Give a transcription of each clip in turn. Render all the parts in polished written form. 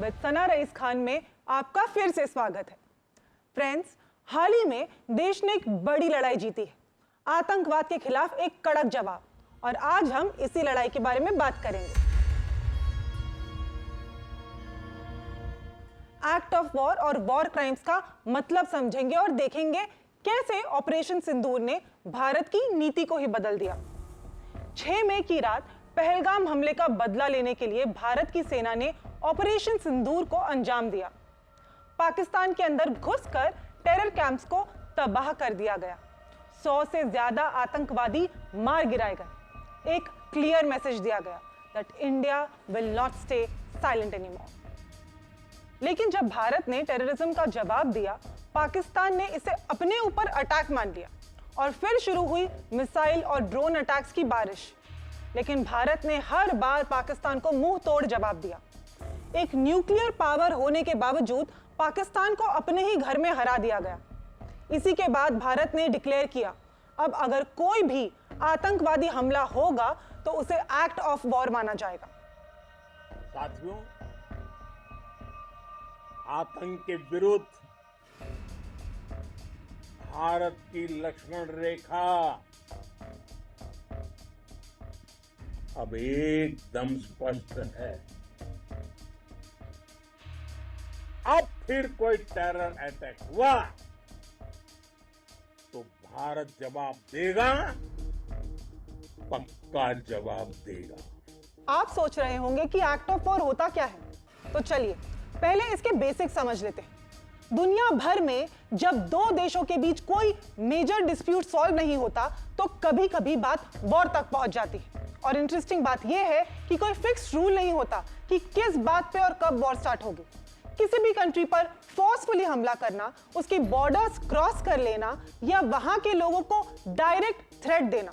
With Sana Rais Khan में आपका फिर से स्वागत है। फ्रेंड्स, हाल ही में देश ने एक बड़ी लड़ाई जीती है, आतंकवाद के खिलाफ एक कड़क जवाब, और आज हम इसी लड़ाई के बारे में बात करेंगे। एक्ट ऑफ वॉर और वॉर क्राइम्स का मतलब समझेंगे और देखेंगे कैसे ऑपरेशन सिंदूर ने भारत की नीति को ही बदल दिया। 6 मई की रात पहलगाम हमले का बदला लेने के लिए भारत की सेना ने ऑपरेशन सिंदूर को अंजाम दिया। पाकिस्तान के अंदर घुसकर टेरर कैंप्स को तबाह कर दिया गया। 100 से ज्यादा आतंकवादी मार गिराए गए। एक क्लियर मैसेज दिया गया that India will not stay silent anymore. लेकिन जब भारत ने टेररिज्म का जवाब दिया, पाकिस्तान ने इसे अपने ऊपर अटैक मान लिया और फिर शुरू हुई मिसाइल और ड्रोन अटैक्स की बारिश। लेकिन भारत ने हर बार पाकिस्तान को मुंह तोड़ जवाब दिया। एक न्यूक्लियर पावर होने के बावजूद पाकिस्तान को अपने ही घर में हरा दिया गया। इसी के बाद भारत ने डिक्लेयर किया, अब अगर कोई भी आतंकवादी हमला होगा तो उसे एक्ट ऑफ वॉर माना जाएगा। साथियों, आतंक के विरुद्ध भारत की लक्ष्मण रेखा अब एकदम स्पष्ट है। अब फिर कोई टेरर अटैक हुआ तो भारत जवाब देगा, पक्का जवाब देगा। आप सोच रहे होंगे कि एक्ट ऑफ वॉर होता क्या है, तो चलिए पहले इसके बेसिक समझ लेते हैं। दुनिया भर में जब दो देशों के बीच कोई मेजर डिस्प्यूट सॉल्व नहीं होता तो कभी कभी बात वॉर तक पहुंच जाती है। और इंटरेस्टिंग बात यह है कि कोई फिक्स रूल नहीं होता कि किस बात पे और कब वॉर स्टार्ट होगी। किसी भी कंट्री पर फोर्सफुली हमला करना, उसकी बॉर्डर्स क्रॉस कर लेना या वहां के लोगों को डायरेक्ट थ्रेट देना,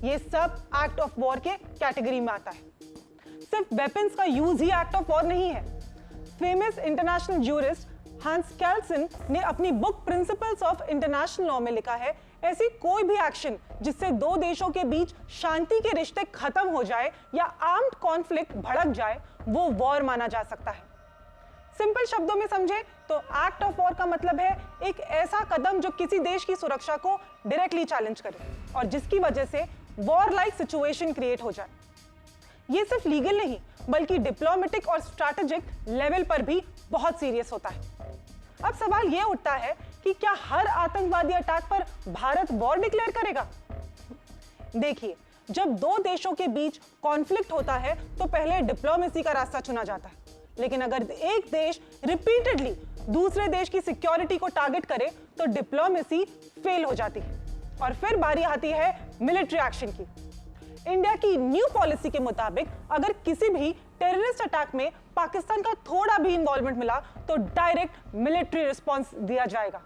यह सब एक्ट ऑफ वॉर के कैटेगरी में आता है। सिर्फ वेपन्स का use he act of war नहीं है। फेमस इंटरनेशनल ज्यूरिस्ट हांस केल्सन ने अपनी book principles of international law में लिखा है, ऐसी कोई भी एक्शन जिससे दो देशों के बीच शांति के रिश्ते खत्म हो जाए या आर्म्ड कॉन्फ्लिक्ट भड़क जाए, वो वॉर माना जा सकता है। सिंपल शब्दों में समझे तो एक्ट ऑफ वॉर का मतलब है एक ऐसा कदम जो किसी देश की सुरक्षा को डायरेक्टली चैलेंज करे और जिसकी वजह से वॉर लाइक सिचुएशन क्रिएट हो जाए। ये सिर्फ लीगल नहीं बल्कि डिप्लोमेटिक और स्ट्रैटेजिक लेवल पर भी बहुत सीरियस होता है। अब सवाल यह उठता है कि क्या हर आतंकवादी अटैक पर भारत वॉर डिक्लेयर करेगा? देखिए, जब दो देशों के बीच कॉन्फ्लिक्ट होता है तो पहले डिप्लोमेसी का रास्ता चुना जाता है। लेकिन अगर एक देश रिपीटेडली दूसरे देश की सिक्योरिटी को टारगेट करे तो डिप्लोमेसी फेल हो जाती है और फिर बारी आती है मिलिट्री एक्शन की। इंडिया की न्यू पॉलिसी के मुताबिक अगर किसी भी टेररिस्ट अटैक में पाकिस्तान का थोड़ा भी इन्वॉल्वमेंट मिला तो डायरेक्ट मिलिट्री रिस्पांस दिया जाएगा।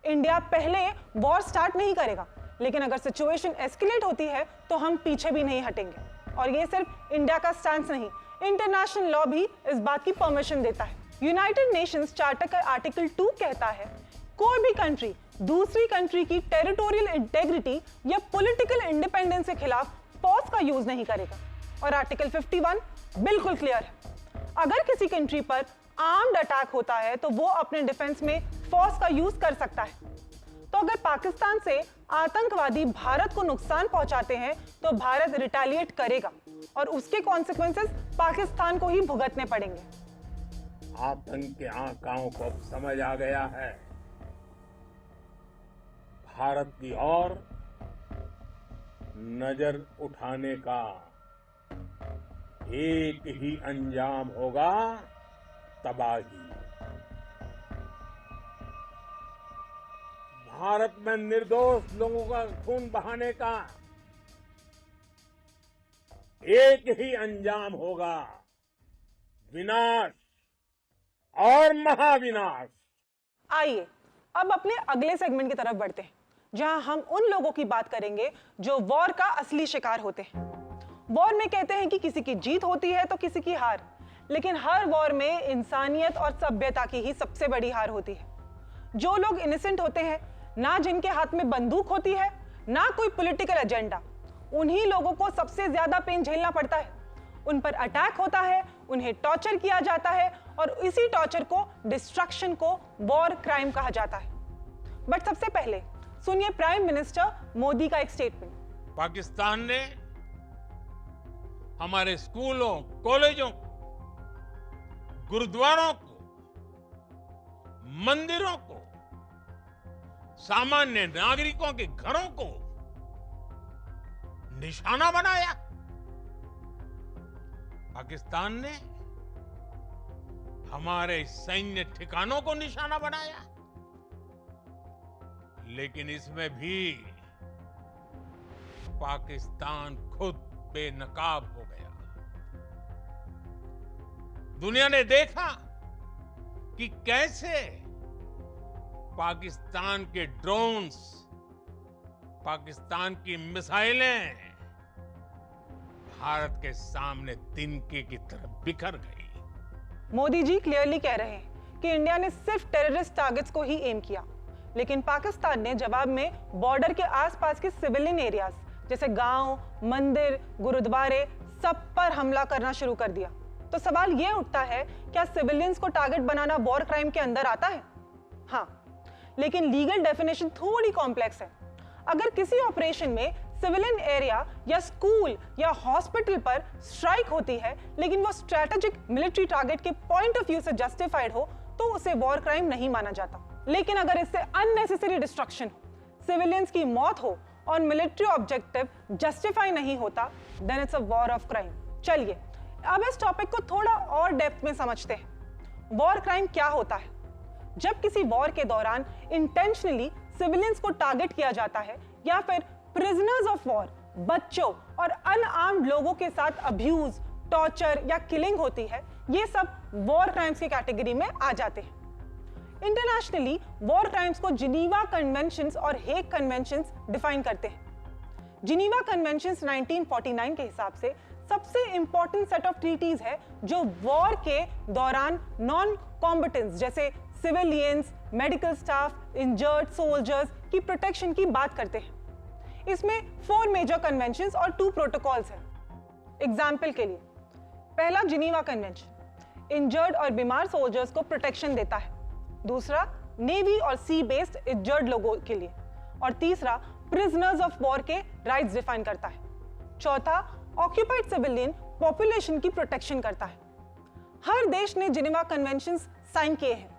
इंडिया पहले वॉर स्टार्ट नहीं करेगा, लेकिन अगर सिचुएशन एस्केलेट होती है तो हम पीछे भी नहीं हटेंगे। और ये सिर्फ इंडिया का स्टैंड नहीं, इंटरनेशनल लॉ भी इस बात की परमिशन देता है। यूनाइटेड नेशंस चार्टर का आर्टिकल 2 कहता है, कोई भी कंट्री दूसरी कंट्री की टेरिटोरियल इंटेग्रिटी या पॉलिटिकल इंडिपेंडेंस के खिलाफ फोर्स का यूज नहीं करेगा। और आर्टिकल 51 बिल्कुल क्लियर है, अगर किसी कंट्री पर आर्म्ड अटैक होता है तो वो अपने डिफेंस में फोर्स का यूज कर सकता है। तो अगर पाकिस्तान से आतंकवादी भारत को नुकसान पहुंचाते हैं तो भारत रिटेलिएट करेगा और उसके कॉन्सिक्वेंसेस पाकिस्तान को ही भुगतने पड़ेंगे। आतंक के आकाओं को अब समझ आ गया है। भारत की ओर नजर उठाने का एक ही अंजाम होगा, तबाही। भारत में निर्दोष लोगों का खून बहाने का एक ही अंजाम होगा, विनाश और महाविनाश। आइए अब अपने अगले सेगमेंट की तरफ बढ़ते हैं, जहां हम उन लोगों की बात करेंगे जो वॉर का असली शिकार होते हैं। वॉर में कहते हैं कि किसी की जीत होती है तो किसी की हार, लेकिन हर वॉर में इंसानियत और सभ्यता की ही सबसे बड़ी हार होती है। जो लोग इनोसेंट होते हैं, ना जिनके हाथ में बंदूक होती है, ना कोई पॉलिटिकल एजेंडा, उन्हीं लोगों को सबसे ज्यादा पेन झेलना पड़ता है। उन पर अटैक होता है, उन्हें टॉर्चर किया जाता है और इसी टॉर्चर को, डिस्ट्रक्शन को वॉर क्राइम कहा जाता है। बट सबसे पहले सुनिए प्राइम मिनिस्टर मोदी का एक स्टेटमेंट। पाकिस्तान ने हमारे स्कूलों, कॉलेजों, गुरुद्वारों को, मंदिरों को, सामान्य नागरिकों के घरों को निशाना बनाया। पाकिस्तान ने हमारे सैन्य ठिकानों को निशाना बनाया। लेकिन इसमें भी पाकिस्तान खुद बेनकाब हो गया। दुनिया ने देखा कि कैसे पाकिस्तान के ड्रोन्स, पाकिस्तान की मिसाइलें भारत के सामने तिनके की तरह बिखर गई। मोदी जी क्लियरली कह रहे हैं कि इंडिया ने सिर्फ टेररिस्ट टारगेट्स को ही एम किया, लेकिन पाकिस्तान ने जवाब में बॉर्डर के आसपास के सिविलियन एरियाज जैसे गांव, मंदिर, गुरुद्वारे सब पर हमला करना शुरू कर दिया। तो सवाल यह उठता है, क्या सिविलियंस को टारगेट बनाना वॉर क्राइम के अंदर आता है? हाँ, लेकिन लीगल डेफिनेशन थोड़ी कॉम्प्लेक्स है। अगर किसी ऑपरेशन में सिविलियन एरिया या स्कूल या हॉस्पिटल पर स्ट्राइक होती है, लेकिन वो स्ट्रेटेजिक मिलिट्री टारगेट के पॉइंट ऑफ व्यू से जस्टिफाइड हो, तो उसे वॉर क्राइम नहीं माना जाता। लेकिन अगर इससे अननेसेसरी डिस्ट्रक्शन हो, सिविलियंस की मौत हो और मिलिट्री ऑब्जेक्टिव जस्टिफाई नहीं होता, then it's a war of crime. चलिए अब इस टॉपिक को थोड़ा और डेप्थ में समझते हैं। वॉर क्राइम क्या होता है? जब किसी वॉर के दौरान इंटेंशनली सिविलियंस को टारगेट किया जाता है या फिर प्रिजनर्स ऑफ वॉर, बच्चों और अनआर्म्ड लोगों के साथ अब्यूज, टॉर्चर या किलिंग होती है, ये सब वॉर क्राइम्स की कैटेगरी में आ जाते हैं। इंटरनेशनली वॉर क्राइम्स को जिनीवा कन्वेंशंस और हेग कन्वेंशंस डिफाइन करते हैं। जिनीवा कन्वेंशंस 1949 के हिसाब से सबसे इंपॉर्टेंट सेट ऑफ ट्रीटीज है जो वॉर के दौरान नॉन कॉम्बेटेंट्स जैसे civilians, medical staff, injured soldiers की प्रोटेक्शन की बात करते हैं। इसमें 4 मेजर कन्वेंशंस और 2 प्रोटोकॉल्स हैं। एग्जाम्पल के लिए, पहला जिनीवा कन्वेंशन इंजर्ड और बीमार सोल्जर्स को प्रोटेक्शन देता है। दूसरा नेवी और सी बेस्ड इंजर्ड लोगों के लिए, और तीसरा प्रिजनर्स ऑफ वॉर के राइट्स डिफाइन करता है। चौथा ऑक्यूपाइड सिविलियन पॉपुलेशन की प्रोटेक्शन करता है। हर देश ने जिनेवा कन्वेंशंस साइन किए हैं,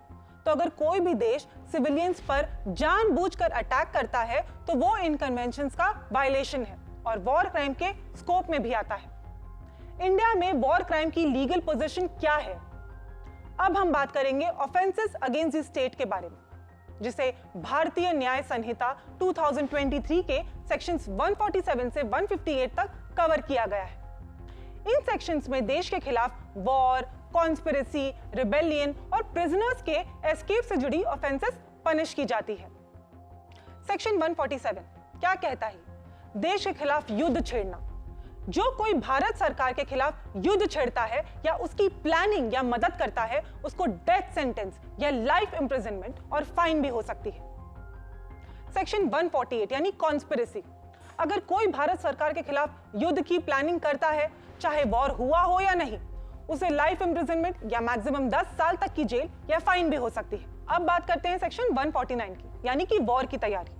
तो अगर कोई भी देश सिविलियंस पर जानबूझकर अटैक करता है तो वो इन कन्वेंशंस का वायलेशन है और वॉर क्राइम के स्कोप में भी आता है। इंडिया में वॉर क्राइम की लीगल पोजीशन क्या है? अब हम बात करेंगे ऑफेंसेस अगेंस्ट द स्टेट के बारे में, जिसे भारतीय न्याय संहिता 2023 के सेक्शंस 147 से 158 तक कवर किया गया है। इन सेक्शंस में देश के खिलाफ वॉर, कॉन्स्पिरेसी, रिबेलियन और प्रिजनर्स के एस्केप से जुड़ी ऑफेंसेस पनिश की जाती है। सेक्शन 147 क्या कहता है? देश के खिलाफ युद्ध छेड़ना। जो कोई भारत सरकार के खिलाफ युद्ध छेड़ता है या उसकी प्लानिंग या मदद करता है, उसको डेथ सेंटेंस या लाइफ इंप्रिजनमेंट और फाइन भी हो सकती है। सेक्शन 148 यानी कॉन्स्पिरेसी। अगर कोई भारत सरकार के खिलाफ युद्ध की प्लानिंग करता है, चाहे वॉर हुआ हो या नहीं, उसे लाइफ इंप्रिजनमेंट या मैक्सिमम 10 साल तक की जेल या फाइन भी हो सकती है। अब बात करते हैं सेक्शन 149 की, यानी कि वॉर की तैयारी।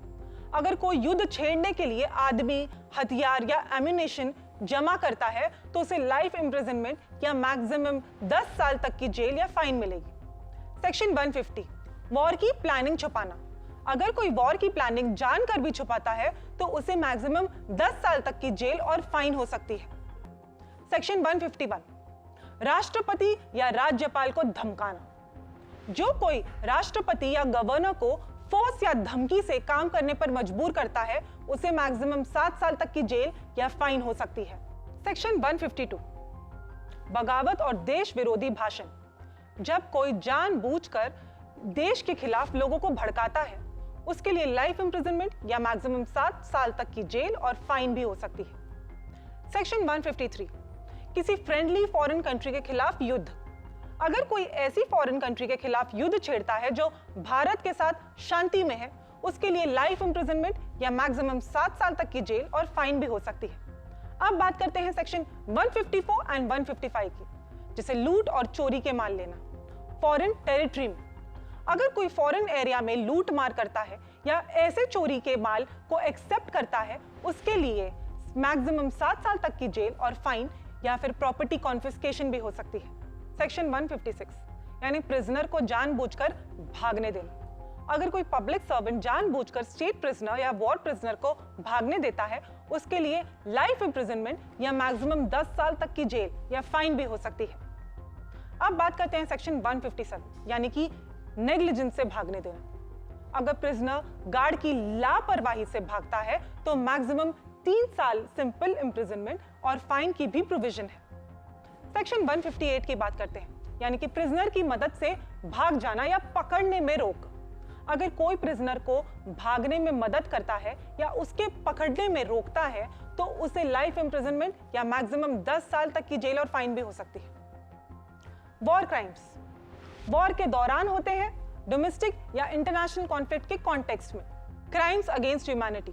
अगर कोई युद्ध छेड़ने के लिए आदमी, हथियार या एम्यूनेशन जमा करता है तो उसे लाइफ इंप्रिजनमेंट या मैक्सिमम 10 साल तक की जेल या फाइन मिलेगी। सेक्शन 150 वॉर की प्लानिंग छुपाना। अगर कोई वॉर की प्लानिंग जानकर भी छुपाता है तो उसे मैक्सिमम 10 साल तक की जेल और फाइन हो सकती है। सेक्शन 151 राष्ट्रपति या राज्यपाल को धमकाना। जो कोई राष्ट्रपति या गवर्नर को फोर्स या धमकी से काम करने पर मजबूर करता है, उसे मैक्सिमम 7 साल तक की जेल या फाइन हो सकती है। सेक्शन 152 बगावत और देश विरोधी भाषण। जब कोई जानबूझकर देश के खिलाफ लोगों को भड़काता है, उसके लिए लाइफ इंप्रिजनमेंट या मैक्सिमम 7 साल तक की जेल और फाइन भी हो सकती है। सेक्शन 153 किसी फ्रेंडली फॉरेन कंट्री के खिलाफ युद्ध। अगर कोई ऐसी फॉरेन कंट्री के खिलाफ युद्ध छेड़ता है जो भारत के साथ शांति में है, उसके लिए लाइफ इंप्रिजनमेंट या मैक्सिमम 7 साल तक की जेल और फाइन भी हो सकती है। अब बात करते हैं सेक्शन 154 एंड 155 की, जिसे लूट और चोरी के माल लेना। फॉरेन टेरिटरी में। अगर कोई फॉरेन एरिया में लूट मार करता है या ऐसे चोरी के माल को एक्सेप्ट करता है, उसके लिए मैक्सिमम 7 साल तक की जेल और फाइन या फिर प्रॉपर्टी कॉन्फिस्केशन भी हो सकती है। सेक्शन 156 यानी प्रिजनर को जानबूझकर भागने देना। अगर कोई पब्लिक सर्वेंट जानबूझकर स्टेट प्रिजनर या वॉर प्रिजनर को भागने देता है, उसके लिए लाइफ इंप्रिजनमेंट या मैक्सिमम 10 साल तक की जेल या फाइन भी हो सकती है। अब बात करते हैं सेक्शन 157 यानी कि नेग्लिजेंस से भागने देना। अगर प्रिजनर गार्ड की लापरवाही से भागता है तो मैक्सिमम 3 साल सिंपल इंप्रिजनमेंट और फाइन की भी प्रोविजन है। सेक्शन 158 की बात करते हैं यानी कि प्रिजनर की मदद से भाग जाना या पकड़ने में रोक। अगर कोई प्रिजनर को भागने में मदद करता है या उसके पकड़ने में रोकता है तो उसे लाइफ इंप्रिजनमेंट या मैक्सिमम 10 साल तक की जेल और फाइन भी हो सकती है। वॉर क्राइम्स वॉर के दौरान होते हैं, डोमेस्टिक या इंटरनेशनल कॉन्फ्लिक्ट के कॉन्टेक्स्ट में। Crimes against humanity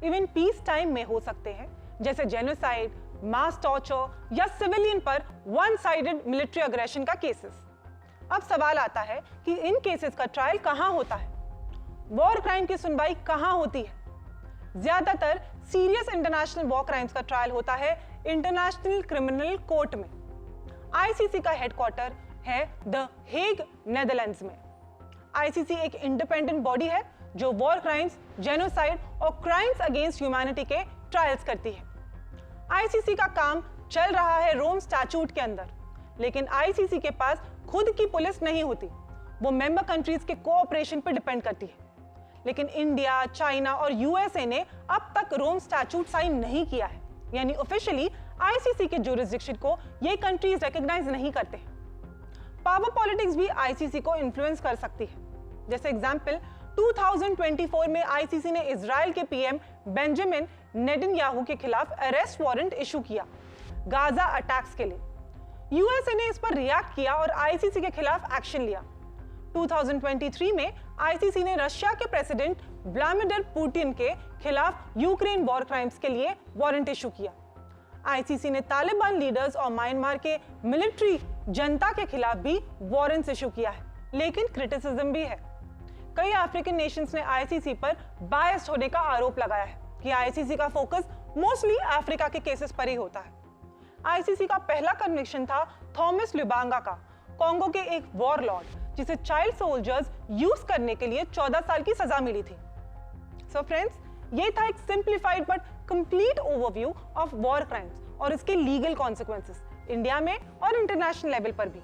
even peace time में हो सकते हैं, जैसे जेनोसाइड, मास टॉर्चर या सिविलियन पर वन साइडेड मिलिट्री अग्रेशन का केसेस। अब सवाल आता है कि इन केसेस का ट्रायल कहां होता है? वॉर क्राइम की सुनवाई कहां होती है? ज्यादातर सीरियस इंटरनेशनल वॉर क्राइम्स का ट्रायल होता है इंटरनेशनल क्रिमिनल कोर्ट में। आईसीसी का हेडक्वार्टर है द हेग, नेदरलैंड्स में। आईसीसी एक इंडिपेंडेंट बॉडी है जो वॉर क्राइम्स, जेनोसाइड और क्राइम्स अगेंस्ट ह्यूमैनिटी के ट्रायल्स करती है। आईसीसी का काम चल रहा है रोम स्टैट्यूट के अंदर, लेकिन आईसीसी के पास खुद की पुलिस नहीं होती, वो मेंबर कंट्रीज के कोऑपरेशन पर डिपेंड करती है। लेकिन इंडिया, चाइना और यूएसए ने अब तक रोम स्टैट्यूट साइन नहीं किया है, यानी ऑफिशियली आईसीसी के ज्यूरिसडिक्शन को ये कंट्रीज रिकॉग्नाइज नहीं करते। पावर पॉलिटिक्स भी आईसीसी को इन्फ्लुएंस कर सकती है। जैसे एग्जांपल 2024 में आईसीसी ने इजराइल के पीएम बेंजामिन नेतन्याहू के खिलाफ अरेस्ट वारंट इशू किया गाजा अटैक्स के लिए। यूएसए ने इस पर रिएक्ट किया और आईसीसी के खिलाफ एक्शन लिया। 2023 में आईसीसी ने रशिया के प्रेसिडेंट व्लादिमीर पुतिन के खिलाफ यूक्रेन वॉर क्राइम्स के लिए वारंट इशू किया। आईसीसी ने तालिबान लीडर्स और म्यांमार के मिलिट्री जनता के खिलाफ भी वारंट्स इशू किया है, लेकिन क्रिटिसिज्म भी है। कई अफ्रीकन नेशंस ने आईसीसी पर बायस्ड होने का आरोप लगाया है कि आईसीसी का फोकस मोस्टली अफ्रीका के केसेस पर ही होता है। आईसीसी का पहला कन्विक्शन था थॉमस लुबांगा का, कॉन्गो के एक वॉर लॉर्ड, जिसे चाइल्ड सोल्जर्स यूज करने के लिए 14 साल की सजा मिली थी। सो फ्रेंड्स, ये था एक simplified but complete overview of war crimes और इसके लीगल कॉन्सिक्वेंसेस इंडिया में और इंटरनेशनल लेवल पर भी।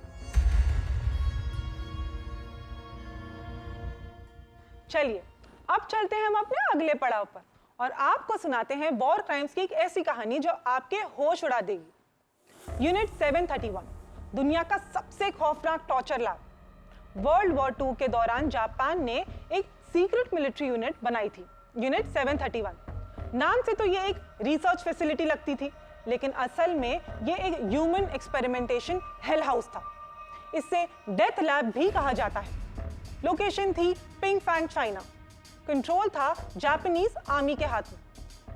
चलिए अब चलते हैं हम अपने अगले पड़ाव पर और आपको सुनाते हैं वॉर क्राइम्स की एक ऐसी कहानी जो आपके होश उड़ा देगी। यूनिट 731 दुनिया का सबसे खौफनाक टॉर्चर लैब। वर्ल्ड वॉर 2 के दौरान जापान ने एक सीक्रेट मिलिट्री यूनिट बनाई थी, यूनिट 731। नाम से तो ये एक रिसर्च फैसिलिटी लगती थी, लेकिन असल में ये एक ह्यूमन एक्सपेरिमेंटेशन हेल हाउस था। इसे डेथ लैब भी कहा जाता है। लोकेशन थी पिंगफैंग, चाइना। कंट्रोल था जापानीज आर्मी के हाथ में।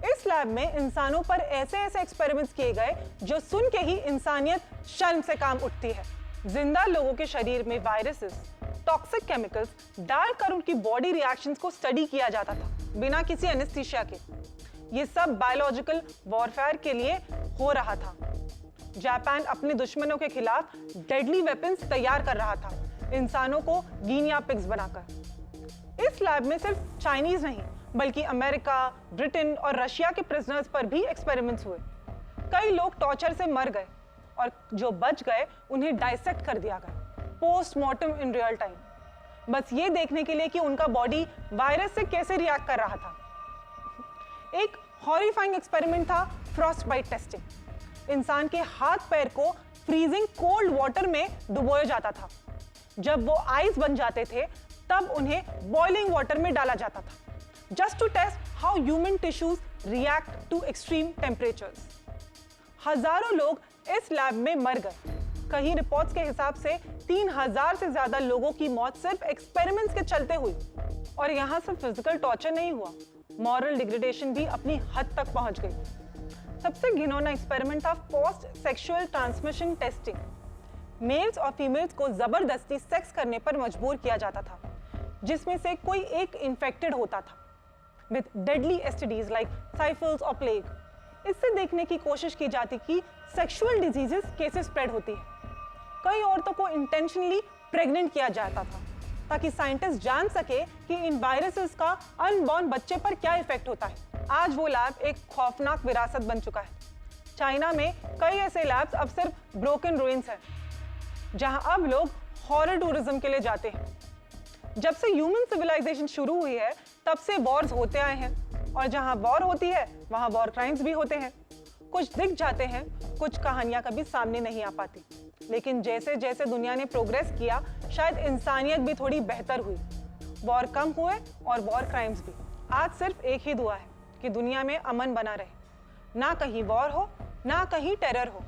इस लैब में इंसानों पर ऐसे ऐसे एक्सपेरिमेंट्स किए गए जो सुन के ही इंसानियत शर्म से काम उठती है। जिंदा लोगों के शरीर में वायरसेस, टॉक्सिक केमिकल्स डालकर उनकी बॉडी रिएक्शंस को स्टडी किया जाता था बिना किसी एनेस्थीसिया के। ये सब बायोलॉजिकल वॉरफेयर के लिए हो रहा था। जापान अपने दुश्मनों के खिलाफ डेडली वेपन्स तैयार कर रहा था, इंसानों को गिनिया पिग्स बनाकर। इस लैब में सिर्फ चाइनीज नहीं बल्कि अमेरिका, ब्रिटेन और रशिया के प्रिजनर्स पर भी एक्सपेरिमेंट्स हुए। कई लोग टॉर्चर से मर गए और जो बच गए उन्हें डाइसेक्ट कर दिया गया पोस्टमार्टम इन रियल टाइम, बस ये देखने के लिए कि उनका बॉडी वायरस से कैसे रिएक्ट कर रहा था। एक हॉरिफाइंग एक्सपेरिमेंट था फ्रॉस्ट बाइट टेस्टिंग। इंसान के हाथ पैर को फ्रीजिंग कोल्ड वाटर में डुबोया जाता था। जब वो आइस बन जाते थे तब उन्हें बॉइलिंग वाटर में डाला जाता था, just to test how human tissues react to extreme temperatures. हजारों लोग इस लैब में मर गए। कई रिपोर्ट्स के हिसाब से 3000 से ज्यादा लोगों की मौत सिर्फ एक्सपेरिमेंट्स के चलते हुई। और यहाँ सिर्फ फिजिकल टॉर्चर नहीं हुआ, मॉरल डिग्रेडेशन भी अपनी हद तक पहुंच गई। सबसे घिनौना एक्सपेरिमेंट था post sexual transmission testing. Males और फीमेल्स को जबरदस्ती सेक्स करने पर मजबूर किया जाता था, जिसमें से कोई एक इन्फेक्टेड होता था विद डेडली एसटीडीज लाइक साइफल्स और प्लेग। इससे देखने की कोशिश की जाती कि सेक्सुअल डिजीजेस कैसे स्प्रेड होती है। कई औरतों को इंटेंशनली प्रेग्नेंट किया जाता था ताकि साइंटिस्ट जान सके कि इन वायरसेस का अनबॉर्न बच्चे पर क्या इफेक्ट होता है। आज वो लैब एक खौफनाक विरासत बन चुका है। चाइना में कई ऐसे लैब्स अब सिर्फ ब्रोकन रूइंस हैं, जहां अब लोग हॉरर टूरिज्म के लिए जाते हैं। जब से ह्यूमन सिविलाइजेशन शुरू हुई है तब से वॉर्स होते आए हैं, और जहां वॉर होती है वहां वॉर क्राइम्स भी होते हैं। कुछ दिख जाते हैं, कुछ कहानियां कभी सामने नहीं आ पाती, लेकिन जैसे जैसे दुनिया ने प्रोग्रेस किया शायद इंसानियत भी थोड़ी बेहतर हुई। वॉर कम हुए और वॉर क्राइम्स भी। आज सिर्फ एक ही दुआ है कि दुनिया में अमन बना रहे, ना कहीं वॉर हो, ना कहीं टेरर हो,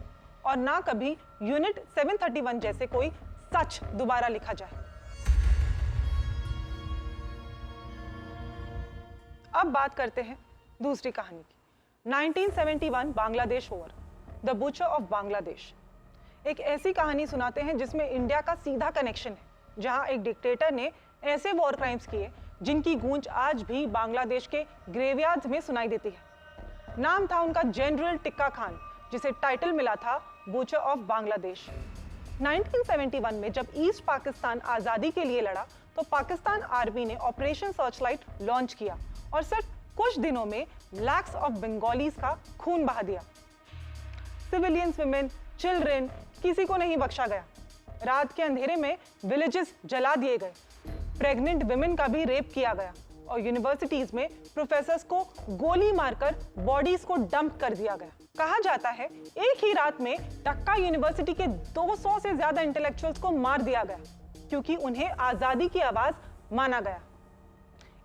और ना कभी यूनिट 731 जैसे कोई सच दोबारा लिखा जाए। अब बात करते हैं दूसरी कहानी की। 1971 Bangladesh war, the butcher of Bangladesh. एक ऐसी कहानी सुनाते हैं जिसमें इंडिया का सीधा कनेक्शन है, जहां एक डिक्टेटर ने ऐसे वॉर क्राइम्स किए जिनकी गूंज आज भी बांग्लादेश के ग्रेवयार्ड्स में सुनाई देती है। नाम था उनका जनरल टिक्का खान, जिसे टाइटल मिला था बुचर ऑफ बांग्लादेश। 1971 में जब ईस्ट पाकिस्तान आज़ादी के लिए लड़ा तो पाकिस्तान आर्मी ने ऑपरेशन सर्चलाइट लॉन्च किया और सिर्फ कुछ दिनों में लैक्स ऑफ बंगालीज का खून बहा दिया। सिविलियंस, विमेन, चिल्ड्रेन, किसी को नहीं बख्शा गया। रात के अंधेरे में विलेजेस जला दिए गए, प्रेग्नेंट विमेन का भी रेप किया गया, और यूनिवर्सिटीज में प्रोफेसर्स को गोली मारकर बॉडीज को डंप कर दिया गया। कहा जाता है एक ही रात में ढाका यूनिवर्सिटी के 200 से ज्यादा इंटेलेक्चुअल्स को मार दिया गया, क्योंकि उन्हें आजादी की आवाज माना गया।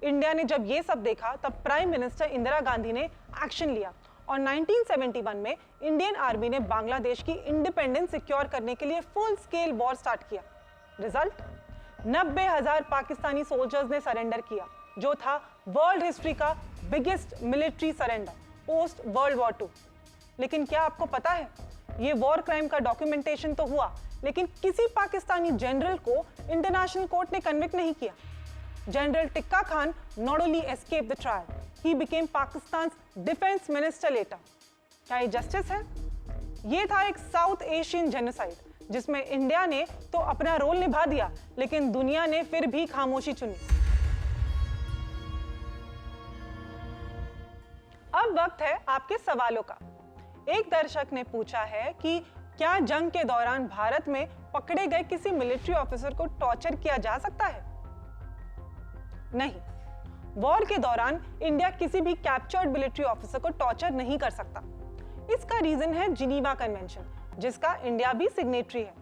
इंडिया ने जब ये सब देखा तब प्राइम मिनिस्टर इंदिरा गांधी ने एक्शन लिया, और 1971 में इंडियन आर्मी ने बांग्लादेश की इंडिपेंडेंस सिक्योर करने के लिए फुल स्केल वॉर स्टार्ट किया। रिजल्ट, 90,000 पाकिस्तानी सोल्जर्स ने सरेंडर किया, जो था वर्ल्ड हिस्ट्री का biggest military surrender post world war 2। लेकिन क्या आपको पता है, ये वॉर क्राइम का डॉक्यूमेंटेशन तो हुआ, लेकिन किसी पाकिस्तानी जनरल को इंटरनेशनल कोर्ट ने कन्विक्ट नहीं किया। General tikka Khan not only escaped the trial, he became Pakistan's defense minister later. क्या ये जस्टिस है? ये था एक साउथ एशियन जेनोसाइड जिसमें इंडिया ने तो अपना रोल निभा दिया, लेकिन दुनिया ने फिर भी खामोशी चुनी। अब वक्त है आपके सवालों का। एक दर्शक ने पूछा है कि क्या जंग के दौरान भारत में पकड़े गए किसी मिलिट्री ऑफिसर को टॉर्चर किया जा सकता है? नहीं, वॉर के दौरान इंडिया किसी भी कैप्चर्ड मिलिट्री ऑफिसर को टॉर्चर नहीं कर सकता। इसका रीजन है जिनीवा कन्वेंशन, जिसका इंडिया भी सिग्नेटरी है।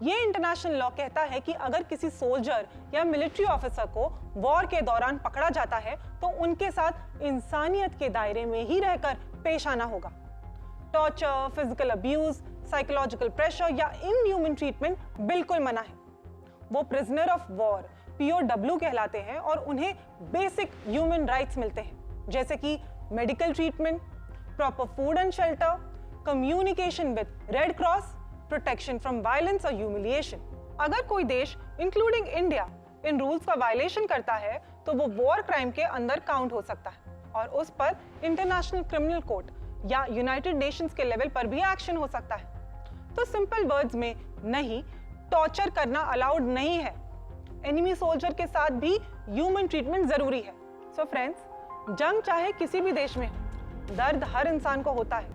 ये इंटरनेशनल लॉ कहता है कि अगर किसी सोल्जर या मिलिट्री ऑफिसर को वॉर के दौरान पकड़ा जाता है तो उनके साथ इंसानियत के दायरे में ही रहकर पेश आना होगा। Torture, physical abuse, psychological pressure या इनह्यूमन ट्रीटमेंट बिल्कुल मना है। वो प्रिजनर ऑफ वॉर POW कहलाते हैं और उन्हें बेसिक ह्यूमन राइट्स मिलते हैं, जैसे कि medical treatment, proper food and shelter, communication with red cross, protection from violence और ह्यूमिलिएशन। अगर कोई देश इंक्लूडिंग इंडिया इन रूल्स का वायलेशन करता है तो वो वॉर क्राइम के अंदर काउंट हो सकता है और उस पर इंटरनेशनल क्रिमिनल कोर्ट या यूनाइटेड नेशंस के लेवल पर भी एक्शन हो सकता है। तो सिंपल वर्ड्स में, नहीं, टॉर्चर करना अलाउड नहीं है। एनिमी सोल्जर के साथ भी ह्यूमन ट्रीटमेंट जरूरी है। सो फ्रेंड्स, जंग चाहे किसी भी देश में हो, दर्द हर इंसान को होता है,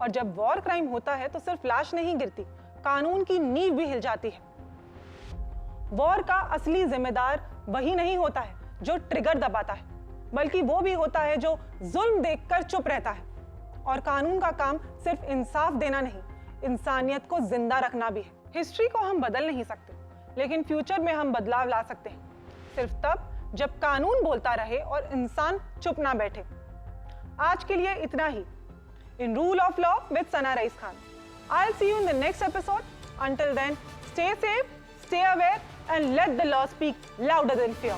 और जब वॉर क्राइम होता है तो सिर्फ लाश नहीं गिरती, कानून की नींव भी हिल जाती है। वॉर का असली जिम्मेदार वही नहीं होता है जो ट्रिगर दबाता है, बल्कि वो भी होता है जो जुल्म देखकर चुप रहता है। और कानून का काम सिर्फ इंसाफ देना नहीं, इंसानियत को जिंदा रखना भी है। हिस्ट्री को हम बदल नहीं सकते, लेकिन फ्यूचर में हम बदलाव ला सकते हैं, सिर्फ तब जब कानून बोलता रहे और इंसान चुप ना बैठे। आज के लिए इतना ही। In rule of law with Sana Rais Khan. I'll see you in the next episode. Until then, stay safe, stay aware, and let the law speak louder than fear.